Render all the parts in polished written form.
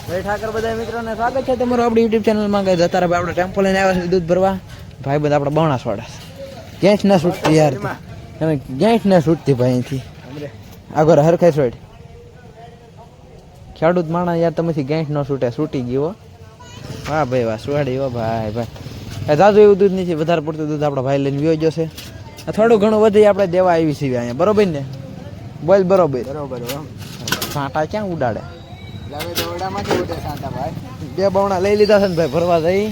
ભાઈ ઠાકર બધા મિત્રોને સ્વાગત છે તમારું આપણી યુટ્યુબ ચેનલમાં. ગઈ જતા રહે આપણે ટેમ્પો લઈને આવ્યા છે દૂધ ભરવા. ભાઈ બધા આપણે બવણા સોડા ગેસ ના છૂટતી યાર, તમે ગેસ ના છૂટતી ભાઈ અહીંથી આગળ હરખાઈ સોડ ખેડૂત માણસ યાર તમે ગેસ ન છૂટે, છૂટી ગયો. વાહ ભાઈ વાહ, સુવાડી હો ભાઈ ભાઈ. જાજુ એવું દૂધ નથી, વધારે પડતું દૂધ આપણા ભાઈ લઈને વ્યો જશે. થોડું ઘણું વધી આપણે દેવા આવી છીએ અહીંયા, બરોબર ને? બોલ બરોબર બરોબર. કાંટા ક્યાં ઉડાડે? બે બવણા લઈ લીધા છે ને ભાઈ ભરવા જઈ.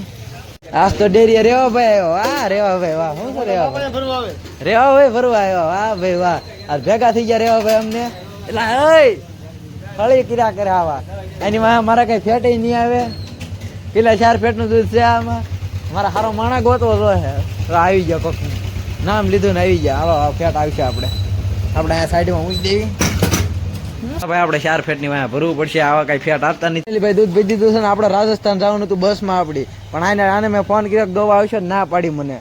આજ તો ડેરી રેવા ભાઈ આવ્યો. વાહ રેવા ભાઈ વાહ, શું છે રેવા ભાઈ ભરવા આવ્યો. વાહ ભાઈ વાહ, આ ભેગા થઈ ગયા રેવા ભાઈ અમને. એટલે હળી કિરા કરે આવા એની મારા કઈ ફેટ નહીં આવે. પેલા 4 ફેટનું દૂધ છે આમાં. મારા સારો માણા ગોતવો જોઈએ. આવી ગયો કોક નામ લીધું ને આવી ગયા. હાલો ફેટ આવશે આપણે અહીંયા સાઈડમાં મૂકી દેવી. ભાઈ આપણે 4 ફેટની વાયા ભરવું પડશે. આવા કઈ ફેટ આપતા નથી ભાઈ. દૂધ ભેજી દીધું છે ને આપણે રાજસ્થાન જવાનું હતું બસમાં આપડી, પણ આને મેં ફોન કર્યો દવા આવશે ના પાડી મને.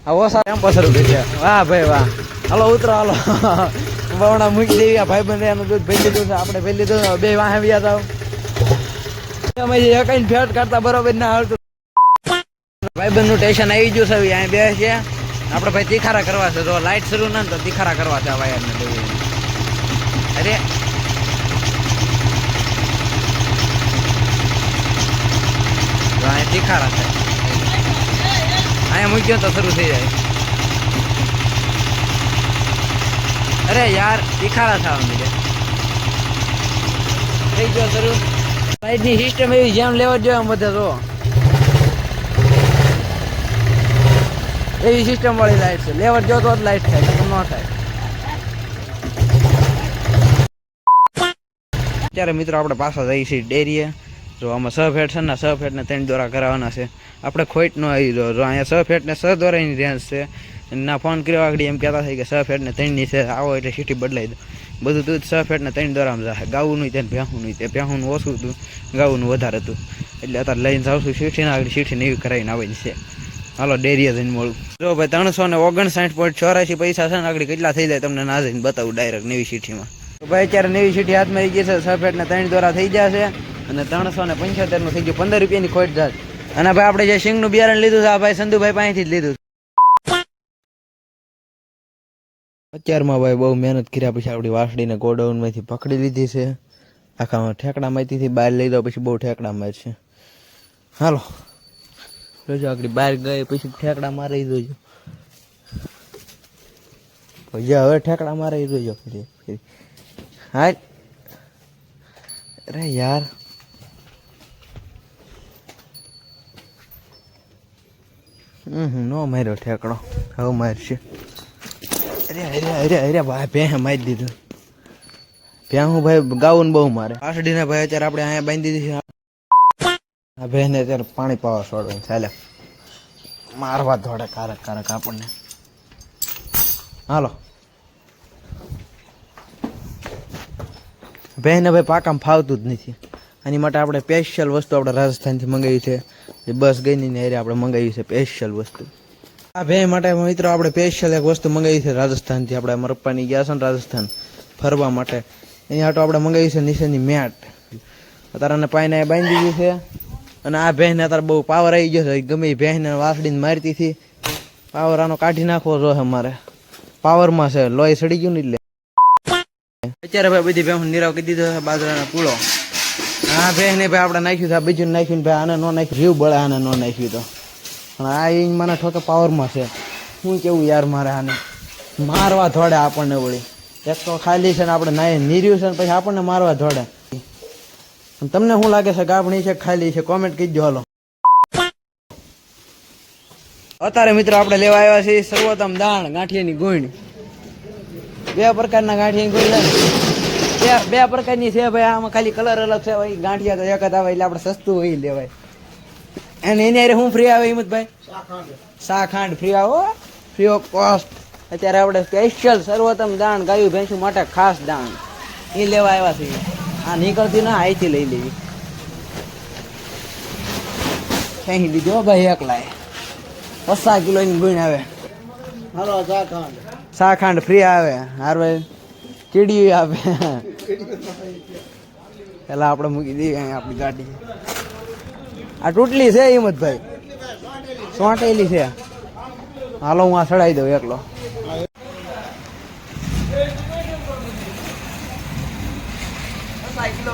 આ ઓસા ટેમ્પો શરૂ કરી છે. વાહ ભાઈ વાહ, હાલો ઉતરો હાલો. બવણા મૂકી દેવી. આ ભાઈ બંધ એનું દૂધ ભેજી દીધું છે, આપણે ભેજી દીધું. બે વાહે વ્યા જાવ કઈ ફેટ કરતા બરોબર ના આવતું. ભાઈ બંધ નું ટેન્શન આવી ગયું છે. અહીંયા બે છે આપણે ભાઈ તીખારા કરવા છે. જો લાઈટ શરૂ ના તો તીખારા કરવા છે વાયર ને. અરે તીખારા છે અહીંયા મૂક્યો તો શરૂ થઈ જાય. અરે યાર તીખારા થવા મીડે થઈ ગયો શરૂ. લાઈટની સિસ્ટમ એવી જેમ લેવા જોઈએ એમ બધે જો એવી સિસ્ટમ વાળી લાઈટ છે. લેવર જો તો જ લાઈટ થાય, ન થાય. અત્યારે મિત્રો આપણે પાછા જઈએ છીએ ડેરીએ. જો આમાં 6 ફેટ છે ને, 6 ફેટને 3 દોરા કરાવવાના છે. આપણે ખોટ ન આવી જો અહીંયા 6 ફેટને 6 દોરાની રેન્જ છે. ના ફોન કર્યો આગળ એમ કહેતા થાય કે 6 ફેટને 3ની છે. આવો એટલે સીટી બદલાઈ દો. બધું દૂધ 6 ફેટને 3 દોરામાં જાય. ગાવુંનું ત્યાં ભેહુંનું તે ભેહુંનું ઓછું હતું, ગાવુંનું વધારે હતું. એટલે અત્યારે લઈને જાઉં છું સીટીને આગળ. સીટીને એવી કરાવીને આવેલી છે. હાલો ડેરીએ જઈને મળું. જો ભાઈ 359.84 પૈસા છે ને આગળ કેટલા થઈ જાય તમને ના જઈને બતાવું ડાયરેક્ટ નવી સીટીમાં. ભાઈ અત્યારે નવી સીટી હાથમાં આવી ગઈ છે. 6 ફેટને 3 દોરા થઈ ગયા છે અને 375 નું થઈ ગયું. 15 રૂપિયાની ખોટ જાત. અને ભાઈ આપણે જે સિંગનું બિયારણ લીધું છે આ ભાઈ સંધુભાઈ પાસેથી જ લીધું. અત્યારમાં ભાઈ બહુ મહેનત કર્યા પછી આપણી વાસળીને ગોડાઉન માંથી પકડી લીધી છે. આખા ઠેકડા માંથી બહાર લઈ દો પછી બહુ ઠેકડા માર છે. હાલો જોજો આગળ બહાર ગઈ પછી ઠેકડા મારી જોજો. પછી હવે ઠેકડા મારી જોજો ફરી. હા અરે યાર નો માર્યો ઠેકડો, હવે મારશે. અરે અરે અરે અરે ભાઈ ભેહ મારી દીધું. ભેહું ભાઈ ગાવું બહુ મારે. આસડીને ભાઈ અત્યારે આપણે અહીંયા બાંધી દીધી. આ ભેહને અત્યારે પાણી પાવા છોડવાનું ચાલે. મારવા ધોડે કારક કારક આપણને. હાલો ભેહને ભાઈ પાકામાં ફાવતું જ નથી. આની માટે આપણે સ્પેશિયલ વસ્તુ આપણે રાજસ્થાનથી મંગાવી છે. જે બસ ગઈ ની એરિયા આપણે મંગાવી છે સ્પેશિયલ વસ્તુ. આ ભેહ માટે મિત્રો આપણે સ્પેશિયલ એક વસ્તુ મંગાવી છે રાજસ્થાનથી. આપણે મારા પપ્પાની ગયા છે ને રાજસ્થાન ફરવા માટે, અહીંયા તો આપણે મંગાવી છે નીચેની મેટ. અત્યારે પાઈને બાંધી દીધી છે. અને આ ભેહને અત્યારે બહુ પાવર આવી ગયો છે. ગમે એ ભેહને વાસડીને મારતી હતી. પાવર આનો કાઢી નાખવો જોઈએ અમારે. પાવરમાં છે, લોહી સડી ગયું ને એટલે. અત્યારે ભાઈ બધી ભેહું નીરાવ કરી દીધો છે બાજરાના પૂળો. આ ભેહને ભાઈ આપણે નાખ્યું છે, આ બીજું નાખ્યું ભાઈ આને નો નાખ્યું. જીવ બળે આને નો નાખ્યું તો. પણ આ એ મને ઠોકે પાવરમાં છે. શું કેવું યાર મારે આને મારવા ધોડે આપણને વળી. એક તો ખાલી છે ને આપણે નીર્યું છે ને પછી આપણને મારવા ધોડે. તમને શું લાગે છે ગાભણી છે ખાલી છે? કોમેન્ટ કરી દો. હાલો અત્યારે મિત્રો આપણે લેવા આવ્યા છીએ સર્વોત્તમ દાણ ગાંઠિયાની ગુણ. 2 પ્રકારના ગાંઠિયાની ગુણ છે. બે પ્રકારની છે ભાઈ. આમાં ખાલી કલર અલગ છે ભાઈ. ગાંઠિયા તો એક જ આવે એટલે આપણે સસ્તું હોય લેવાય. અને એની અરે શું ફ્રી આવે હિંમતભાઈ? શાખાંડ ફ્રી આવો, ફ્રી ઓફ કોસ્ટ. અત્યારે આપણે સ્પેશિયલ સર્વોત્તમ દાણ ગાયું ભેંસું માટે ખાસ દાણ એ લેવા આવ્યા છીએ. આ નીકળતી ના અહીંથી લઈ લેવી. અહીં લીધો ભાઈ એકલાય 50 કિલોની ગુણ આવે. હાલો શાખાંડ ફ્રી આવે. હાર ભાઈ ચીડિયું આવે. પેલા આપણે મૂકી દઈએ અહીંયા આપણી ગાડી. આ તૂટલી છે હિંમતભાઈ, સોંટેલી છે. હાલો હું આ ચડાવી દઉં એકલો. સાયકલ